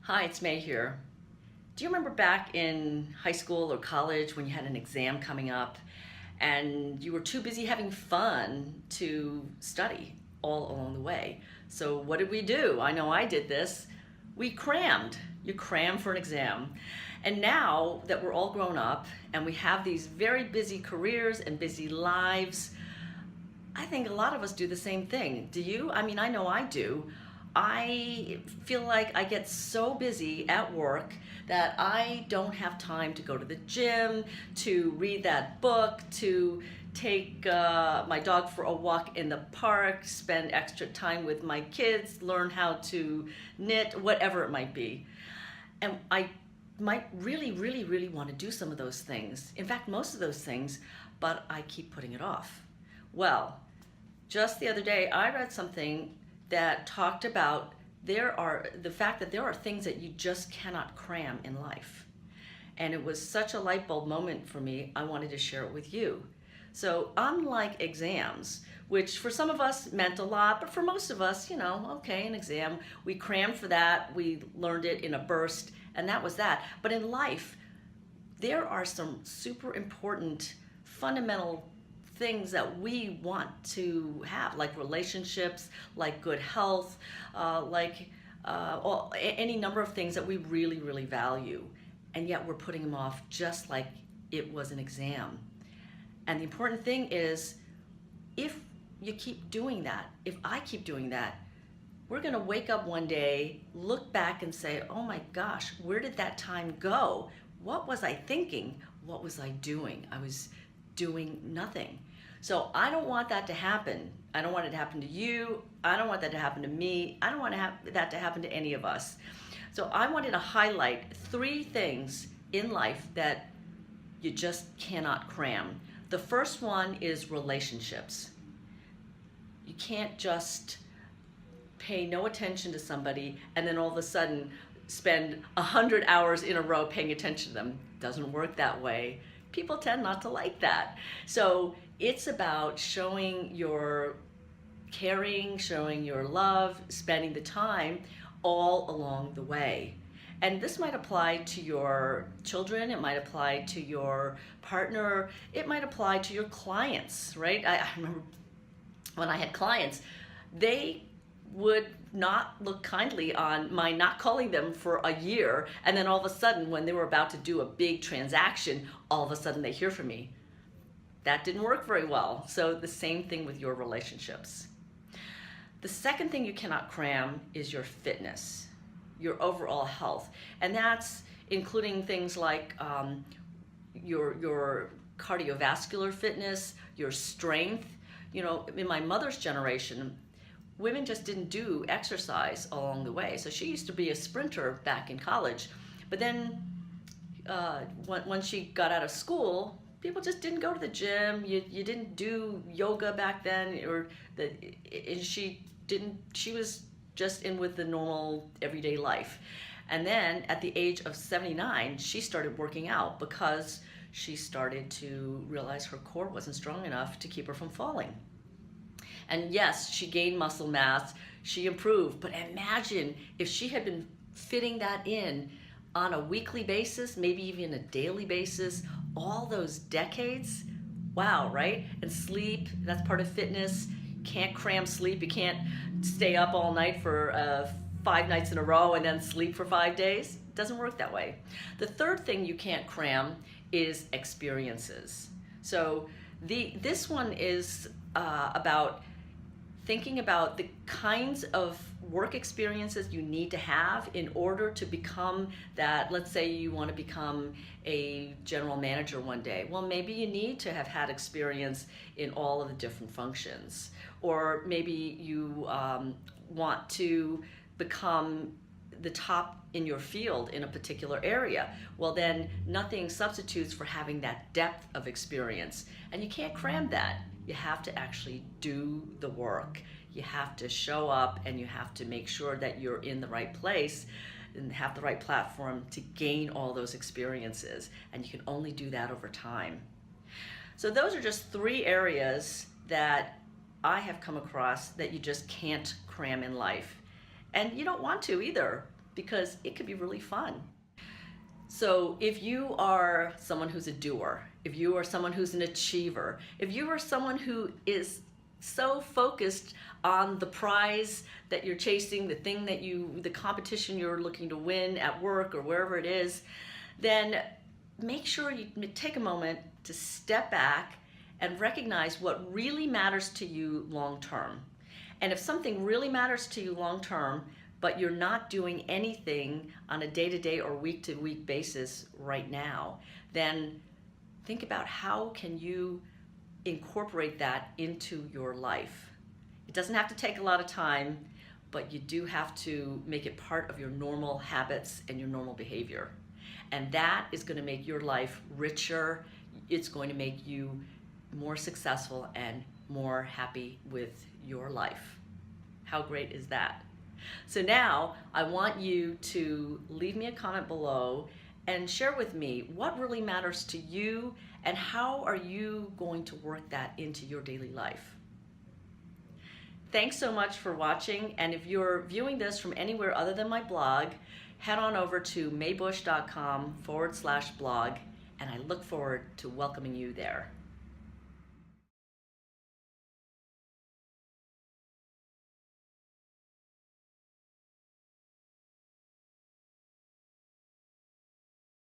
Hi, it's May here. Do you remember back in high school or college when you had an exam coming up and you were too busy having fun to study all along the way? So, what did we do? I know I did this. We crammed. You cram for an exam. And now that we're all grown up and we have these very busy careers and busy lives, I think a lot of us do the same thing. Do you? I mean, I know I do. I feel like I get so busy at work that I don't have time to go to the gym, to read that book, to take my dog for a walk in the park, spend extra time with my kids, learn how to knit, whatever it might be. And I might really want to do some of those things. In fact, most of those things, but I keep putting it off. Well, just the other day, I read something that talked about the fact that there are things that you just cannot cram in life. And it was such a light bulb moment for me, I wanted to share it with you. So unlike exams, which for some of us meant a lot, but for most of us, okay, an exam, we crammed for that, we learned it in a burst, and that was that. But in life, there are some super important fundamental things that we want to have, like relationships, like good health, any number of things that we really value. And yet we're putting them off just like it was an exam. And the important thing is, if you keep doing that, if I keep doing that, we're going to wake up one day, look back and say, oh my gosh, where did that time go? What was I thinking? What was I doing? I was doing nothing. So I don't want that to happen. I don't want it to happen to you. I don't want that to happen to me. I don't want that to happen to any of us. So I wanted to highlight 3 things in life that you just cannot cram. The first one is relationships. You can't just pay no attention to somebody and then all of a sudden spend 100 hours in a row paying attention to them. Doesn't work that way. People tend not to like that. So it's about showing your caring, showing your love, spending the time all along the way. And this might apply to your children, it might apply to your partner, it might apply to your clients, right? I remember when I had clients, they would not look kindly on my not calling them for a year, and then all of a sudden when they were about to do a big transaction, all of a sudden they hear from me. That didn't work very well. So the same thing with your relationships. The second thing you cannot cram is your fitness, your overall health, and that's including things like your cardiovascular fitness, your strength. In my mother's generation, women just didn't do exercise along the way. So she used to be a sprinter back in college. But then when she got out of school, people just didn't go to the gym. You didn't do yoga back then, she was just in with the normal everyday life. And then at the age of 79, she started working out because she started to realize her core wasn't strong enough to keep her from falling. And yes, she gained muscle mass, she improved, but imagine if she had been fitting that in on a weekly basis, maybe even a daily basis, all those decades. Wow, right? And sleep, that's part of fitness. You can't cram sleep, you can't stay up all night for 5 nights in a row and then sleep for 5 days. It doesn't work that way. The third thing you can't cram is experiences. So this one is about thinking about the kinds of work experiences you need to have in order to become that. Let's say you want to become a general manager one day. Well, maybe you need to have had experience in all of the different functions. Or maybe you want to become the top in your field in a particular area. Well, then nothing substitutes for having that depth of experience. And you can't cram that. You have to actually do the work. You have to show up and you have to make sure that you're in the right place and have the right platform to gain all those experiences. And you can only do that over time. So those are just 3 areas that I have come across that you just can't cram in life. And you don't want to either. because it could be really fun. So if you are someone who's a doer, if you are someone who's an achiever, if you are someone who is so focused on the prize that you're chasing, the competition you're looking to win at work or wherever it is, then make sure you take a moment to step back and recognize what really matters to you long term. And if something really matters to you long term, but you're not doing anything on a day-to-day or week-to-week basis right now, then think about how can you incorporate that into your life. It doesn't have to take a lot of time, but you do have to make it part of your normal habits and your normal behavior. And that is going to make your life richer. It's going to make you more successful and more happy with your life. How great is that? So now I want you to leave me a comment below and share with me what really matters to you and how are you going to work that into your daily life. Thanks so much for watching, and if you're viewing this from anywhere other than my blog, head on over to maybusch.com/blog, and I look forward to welcoming you there.